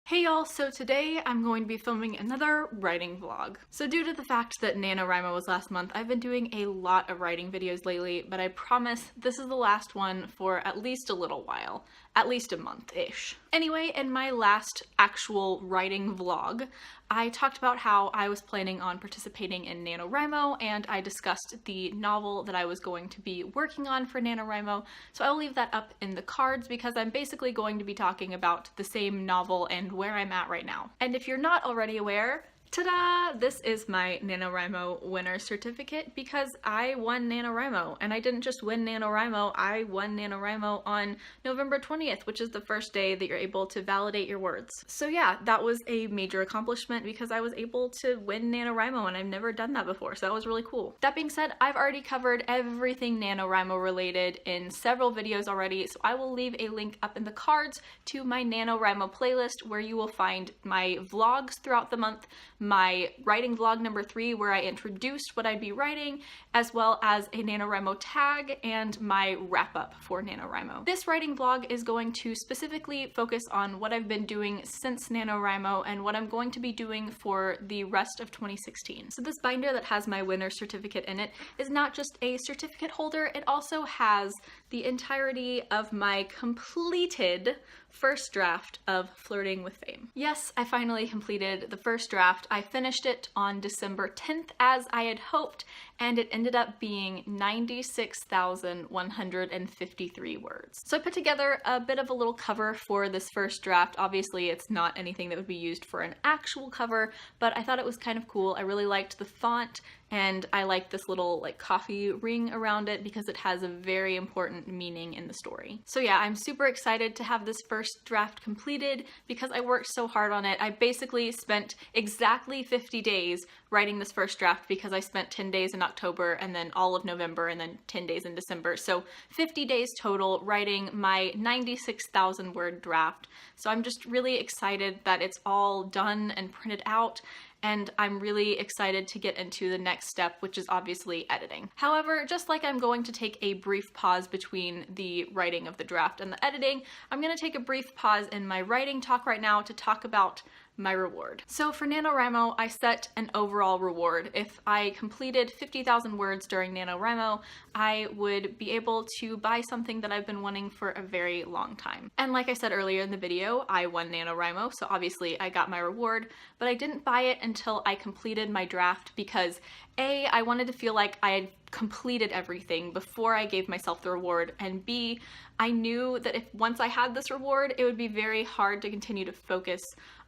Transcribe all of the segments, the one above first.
Hey y'all, so today I'm going to be filming another writing vlog. So due to the fact that NaNoWriMo was last month, I've been doing a lot of writing videos lately, but I promise this is the last one for at least a little while. At least a month-ish. Anyway, in my last actual writing vlog, I talked about how I was planning on participating in NaNoWriMo, and I discussed the novel that I was going to be working on for NaNoWriMo, so I will leave that up in the cards because I'm basically going to be talking about the same novel and where I'm at right now. And if you're not already aware, ta-da! This is my NaNoWriMo winner certificate because I won NaNoWriMo, and I didn't just win NaNoWriMo, I won NaNoWriMo on November 20th, which is the first day that you're able to validate your words. So yeah, that was a major accomplishment because I was able to win NaNoWriMo, and I've never done that before, so that was really cool. That being said, I've already covered everything NaNoWriMo related in several videos already, so I will leave a link up in the cards to my NaNoWriMo playlist where you will find my vlogs throughout the month, my writing vlog number 3 where I introduced what I'd be writing, as well as a NaNoWriMo tag and my wrap-up for NaNoWriMo. This writing vlog is going to specifically focus on what I've been doing since NaNoWriMo and what I'm going to be doing for the rest of 2016. So this binder that has my winner certificate in it is not just a certificate holder, it also has the entirety of my completed first draft of Flirting with Fame. Yes, I finally completed the first draft. I finished it on December 10th as I had hoped, and it ended up being 96,153 words. So I put together a bit of a little cover for this first draft. Obviously, it's not anything that would be used for an actual cover, but I thought it was kind of cool. I really liked the font, and I like this little like coffee ring around it because it has a very important meaning in the story. So yeah, I'm super excited to have this first draft completed because I worked so hard on it. I basically spent exactly 50 days writing this first draft because I spent 10 days in October and then all of November and then 10 days in December. So 50 days total writing my 96,000 word draft. So I'm just really excited that it's all done and printed out, and I'm really excited to get into the next step, which is obviously editing. However, just like I'm going to take a brief pause between the writing of the draft and the editing, I'm going to take a brief pause in my writing talk right now to talk about my reward. So for NaNoWriMo, I set an overall reward. If I completed 50,000 words during NaNoWriMo, I would be able to buy something that I've been wanting for a very long time. And like I said earlier in the video, I won NaNoWriMo, so obviously I got my reward, but I didn't buy it until I completed my draft because A, I wanted to feel like I had completed everything before I gave myself the reward, and B, I knew that if once I had this reward, it would be very hard to continue to focus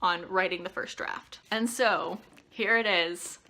on writing the first draft. And so here it is,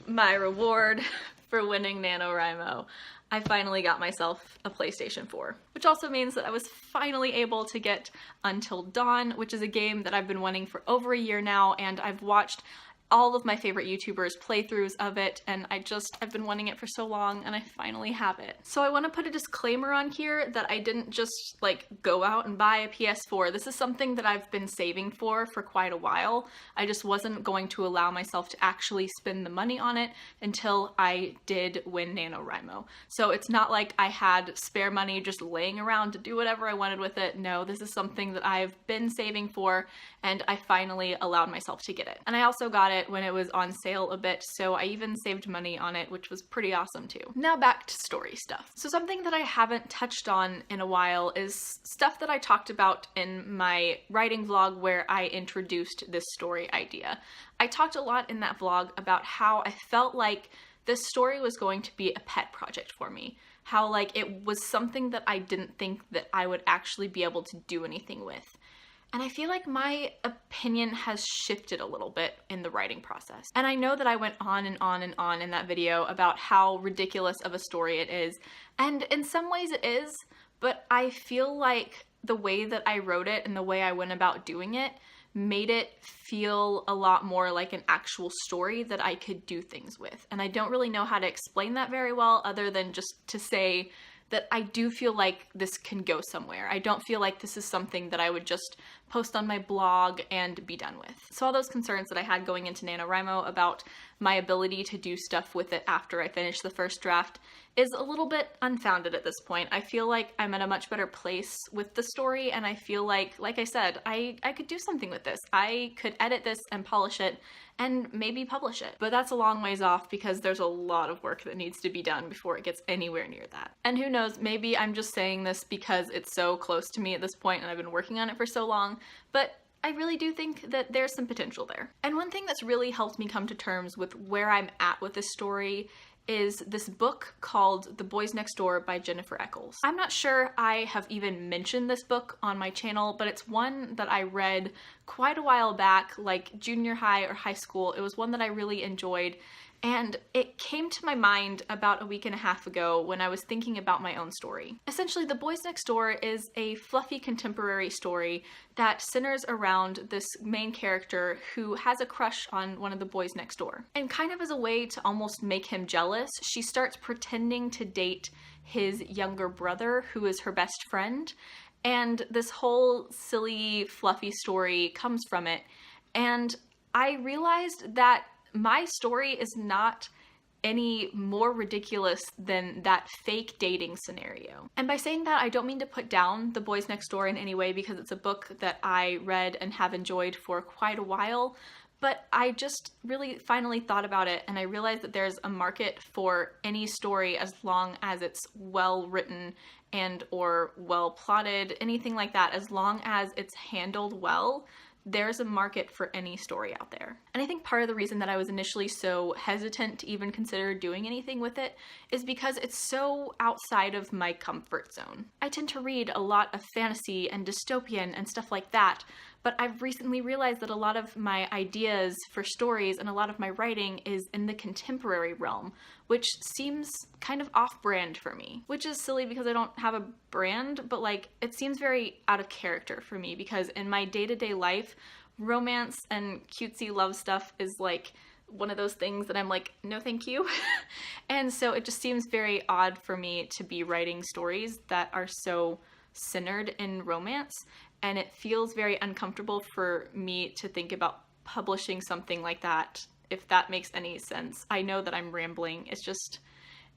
my reward for winning NaNoWriMo. I finally got myself a PlayStation 4, which also means that I was finally able to get Until Dawn, which is a game that I've been wanting for over a year now, and I've watched all of my favorite YouTubers playthroughs of it, and I've been wanting it for so long, and I finally have it. So I want to put a disclaimer on here that I didn't just like go out and buy a PS4. This is something that I've been saving for quite a while. I just wasn't going to allow myself to actually spend the money on it until I did win NaNoWriMo. So it's not like I had spare money just laying around to do whatever I wanted with it. No, this is something that I've been saving for, and I finally allowed myself to get it. And I also got it when it was on sale a bit, so I even saved money on it, which was pretty awesome too. Now back to story stuff. So something that I haven't touched on in a while is stuff that I talked about in my writing vlog where I introduced this story idea. I talked a lot in that vlog about how I felt like this story was going to be a pet project for me. How like it was something that I didn't think that I would actually be able to do anything with. And I feel like my opinion has shifted a little bit in the writing process. And I know that I went on and on and on in that video about how ridiculous of a story it is. And in some ways it is, but I feel like the way that I wrote it and the way I went about doing it made it feel a lot more like an actual story that I could do things with. And I don't really know how to explain that very well other than just to say that I do feel like this can go somewhere. I don't feel like this is something that I would just post on my blog, and be done with. So all those concerns that I had going into NaNoWriMo about my ability to do stuff with it after I finish the first draft is a little bit unfounded at this point. I feel like I'm at a much better place with the story, and I feel like I said, I could do something with this. I could edit this and polish it and maybe publish it. But that's a long ways off because there's a lot of work that needs to be done before it gets anywhere near that. And who knows, maybe I'm just saying this because it's so close to me at this point and I've been working on it for so long, but I really do think that there's some potential there. And one thing that's really helped me come to terms with where I'm at with this story is this book called The Boys Next Door by Jennifer Eccles. I'm not sure I have even mentioned this book on my channel, but it's one that I read quite a while back, like junior high or high school. It was one that I really enjoyed, and it came to my mind about a week and a half ago when I was thinking about my own story. Essentially, The Boys Next Door is a fluffy contemporary story that centers around this main character who has a crush on one of the boys next door. And kind of as a way to almost make him jealous, she starts pretending to date his younger brother, who is her best friend. And this whole silly, fluffy story comes from it. And I realized that my story is not any more ridiculous than that fake dating scenario. And by saying that, I don't mean to put down The Boys Next Door in any way, because it's a book that I read and have enjoyed for quite a while, but I just really finally thought about it and I realized that there's a market for any story as long as it's well written and or well plotted, anything like that, as long as it's handled well. There's a market for any story out there. And I think part of the reason that I was initially so hesitant to even consider doing anything with it is because it's so outside of my comfort zone. I tend to read a lot of fantasy and dystopian and stuff like that, but I've recently realized that a lot of my ideas for stories and a lot of my writing is in the contemporary realm, which seems kind of off-brand for me. Which is silly because I don't have a brand, but like, it seems very out of character for me because in my day-to-day life, romance and cutesy love stuff is like one of those things that I'm like, no thank you. And so it just seems very odd for me to be writing stories that are so centered in romance, and it feels very uncomfortable for me to think about publishing something like that, if that makes any sense. I know that I'm rambling. It's just,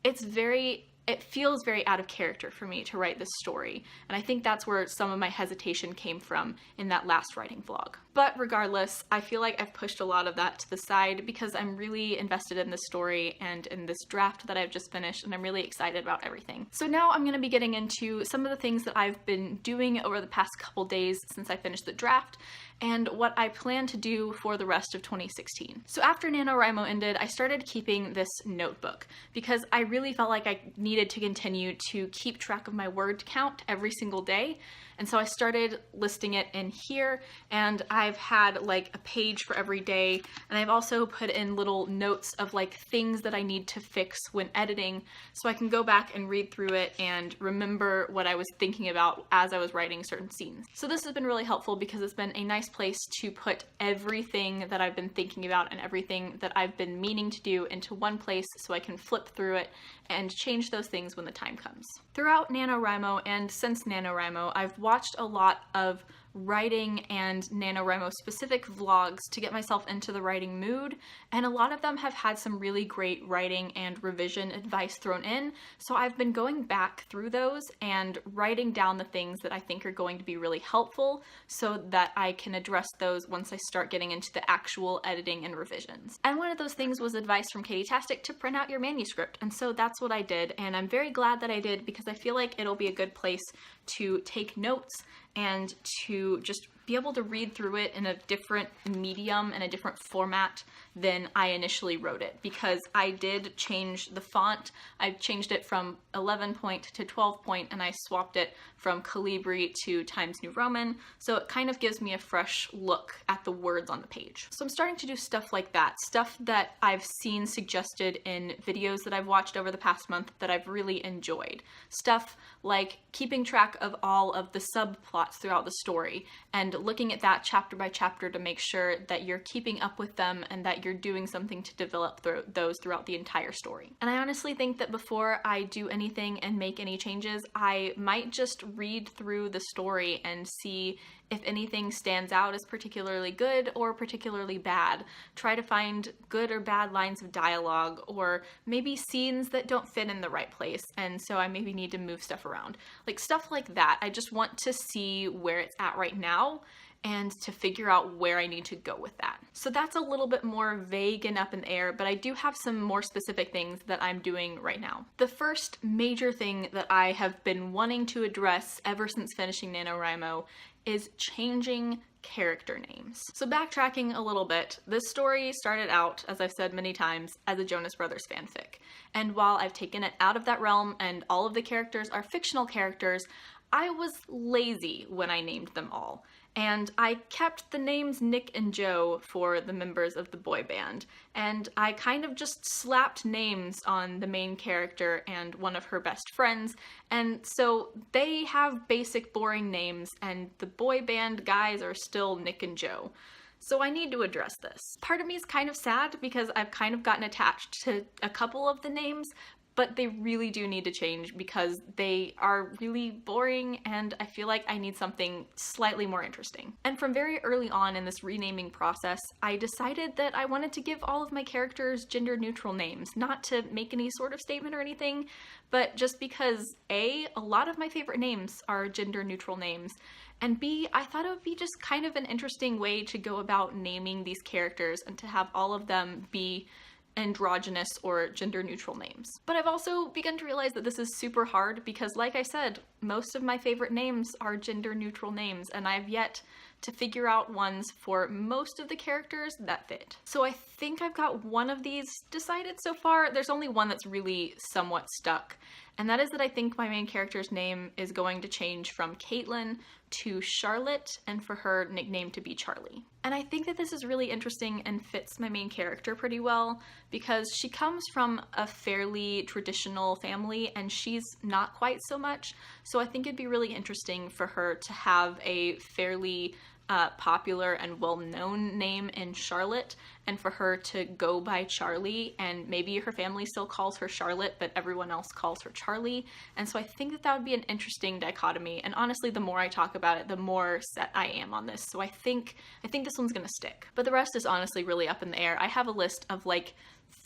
it feels very out of character for me to write this story, and I think that's where some of my hesitation came from in that last writing vlog. But regardless, I feel like I've pushed a lot of that to the side because I'm really invested in this story and in this draft that I've just finished, and I'm really excited about everything. So now I'm going to be getting into some of the things that I've been doing over the past couple days since I finished the draft, and what I plan to do for the rest of 2016. So after NaNoWriMo ended, I started keeping this notebook because I really felt like I needed to continue to keep track of my word count every single day. And so I started listing it in here, and I've had like a page for every day, and I've also put in little notes of like things that I need to fix when editing so I can go back and read through it and remember what I was thinking about as I was writing certain scenes. So this has been really helpful because it's been a nice place to put everything that I've been thinking about and everything that I've been meaning to do into one place so I can flip through it and change those things when the time comes. Throughout NaNoWriMo and since NaNoWriMo, I've watched a lot of writing and NaNoWriMo specific vlogs to get myself into the writing mood, and a lot of them have had some really great writing and revision advice thrown in, so I've been going back through those and writing down the things that I think are going to be really helpful so that I can address those once I start getting into the actual editing and revisions. And one of those things was advice from Katie-tastic to print out your manuscript, and so that's what I did, and I'm very glad that I did because I feel like it'll be a good place to take notes and to just be able to read through it in a different medium and a different format than I initially wrote it, because I did change the font. I changed it from 11 point to 12 point, and I swapped it from Calibri to Times New Roman, so it kind of gives me a fresh look at the words on the page. So I'm starting to do stuff like that, stuff that I've seen suggested in videos that I've watched over the past month that I've really enjoyed. Stuff like keeping track of all of the subplots throughout the story and looking at that chapter by chapter to make sure that you're keeping up with them and that you're doing something to develop those throughout the entire story. And I honestly think that before I do anything and make any changes, I might just read through the story and see if anything stands out as particularly good or particularly bad. Try to find good or bad lines of dialogue, or maybe scenes that don't fit in the right place, and so I maybe need to move stuff around. Like stuff like that. I just want to see where it's at right now and to figure out where I need to go with that. So that's a little bit more vague and up in the air, but I do have some more specific things that I'm doing right now. The first major thing that I have been wanting to address ever since finishing NaNoWriMo is changing character names. So backtracking a little bit, this story started out, as I've said many times, as a Jonas Brothers fanfic. And while I've taken it out of that realm and all of the characters are fictional characters, I was lazy when I named them all. And I kept the names Nick and Joe for the members of the boy band. And I kind of just slapped names on the main character and one of her best friends. And so they have basic boring names, and the boy band guys are still Nick and Joe. So I need to address this. Part of me is kind of sad because I've kind of gotten attached to a couple of the names, but they really do need to change because they are really boring and I feel like I need something slightly more interesting. And from very early on in this renaming process, I decided that I wanted to give all of my characters gender-neutral names, not to make any sort of statement or anything, but just because A, a lot of my favorite names are gender-neutral names, and B, I thought it would be just kind of an interesting way to go about naming these characters and to have all of them be androgynous or gender-neutral names. But I've also begun to realize that this is super hard because, like I said, most of my favorite names are gender-neutral names, and I've yet to figure out ones for most of the characters that fit. So I think I've got one of these decided so far. There's only one that's really somewhat stuck, and that is that I think my main character's name is going to change from Caitlin to Charlotte, and for her nickname to be Charlie. And I think that this is really interesting and fits my main character pretty well because she comes from a fairly traditional family and she's not quite so much. So I think it'd be really interesting for her to have a fairly popular and well-known name in Charlotte, and for her to go by Charlie, and maybe her family still calls her Charlotte, but everyone else calls her Charlie. And so I think that that would be an interesting dichotomy, and honestly, the more I talk about it, the more set I am on this. So I think this one's gonna stick. But the rest is honestly really up in the air. I have a list of like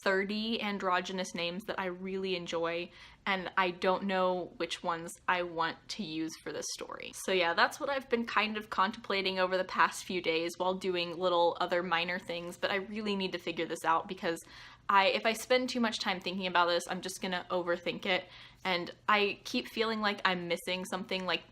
30 androgynous names that I really enjoy, and I don't know which ones I want to use for this story. So yeah, that's what I've been kind of contemplating over the past few days while doing little other minor things, but I really need to figure this out because if I spend too much time thinking about this, I'm just gonna overthink it, and I keep feeling like I'm missing something, like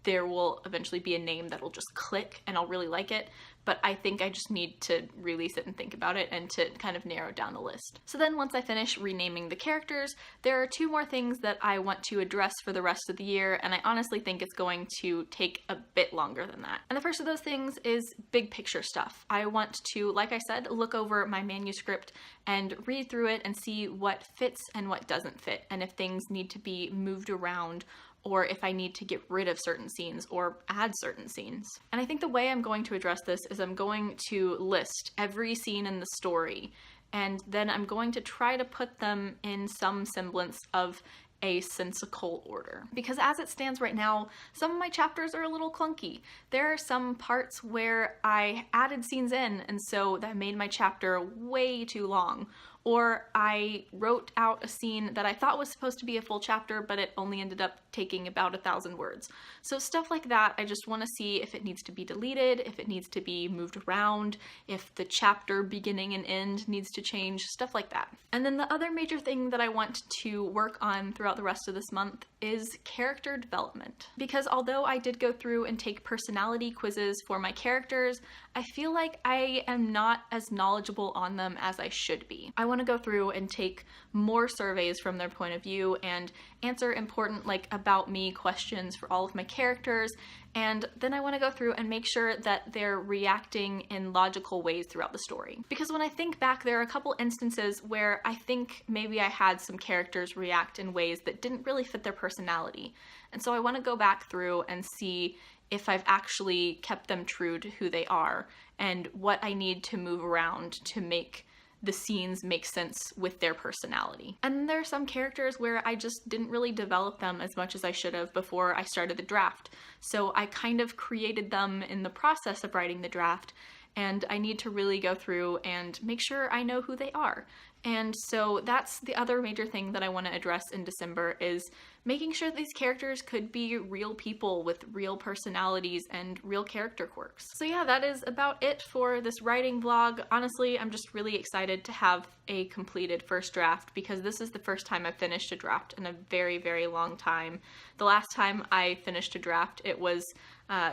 there will eventually be a name that will just click and I'll really like it, but I think I just need to really sit and think about it and to kind of narrow down the list. So then once I finish renaming the characters, there are two more things that I want to address for the rest of the year, and I honestly think it's going to take a bit longer than that. And the first of those things is big picture stuff. I want to, like I said, look over my manuscript and read through it and see what fits and what doesn't fit, and if things need to be moved around or if I need to get rid of certain scenes or add certain scenes. And I think the way I'm going to address this is I'm going to list every scene in the story, and then I'm going to try to put them in some semblance of a sensical order. Because as it stands right now, some of my chapters are a little clunky. There are some parts where I added scenes in, and so that made my chapter way too long. Or I wrote out a scene that I thought was supposed to be a full chapter, but it only ended up taking about 1,000 words. So stuff like that, I just want to see if it needs to be deleted, if it needs to be moved around, if the chapter beginning and end needs to change, stuff like that. And then the other major thing that I want to work on throughout the rest of this month is character development. Because although I did go through and take personality quizzes for my characters, I feel like I am not as knowledgeable on them as I should be. I want to go through and take more surveys from their point of view and answer important about me questions for all of my characters, and then I want to go through and make sure that they're reacting in logical ways throughout the story. Because when I think back, there are a couple instances where I think maybe I had some characters react in ways that didn't really fit their personality, and so I want to go back through and see if I've actually kept them true to who they are and what I need to move around to make the scenes make sense with their personality. And then there are some characters where I just didn't really develop them as much as I should have before I started the draft. So I kind of created them in the process of writing the draft, and I need to really go through and make sure I know who they are. And so that's the other major thing that I want to address in December, is making sure these characters could be real people with real personalities and real character quirks. So yeah, that is about it for this writing vlog. Honestly, I'm just really excited to have a completed first draft, because this is the first time I've finished a draft in a very, very long time. The last time I finished a draft, it was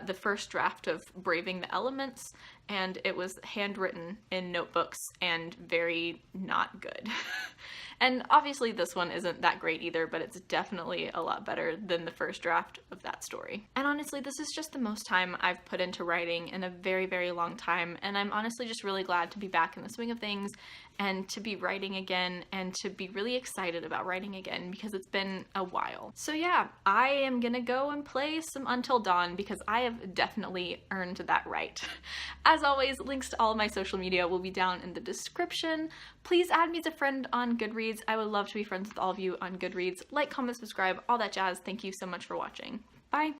the first draft of Braving the Elements, and it was handwritten in notebooks and very not good. And obviously this one isn't that great either, but it's definitely a lot better than the first draft of that story. And honestly, this is just the most time I've put into writing in a very, very long time, and I'm honestly just really glad to be back in the swing of things and to be writing again and to be really excited about writing again, because it's been a while. So yeah, I am gonna go and play some Until Dawn because I have definitely earned that right. As always, links to all of my social media will be down in the description. Please add me as a friend on Goodreads. I would love to be friends with all of you on Goodreads. Like, comment, subscribe, all that jazz. Thank you so much for watching. Bye!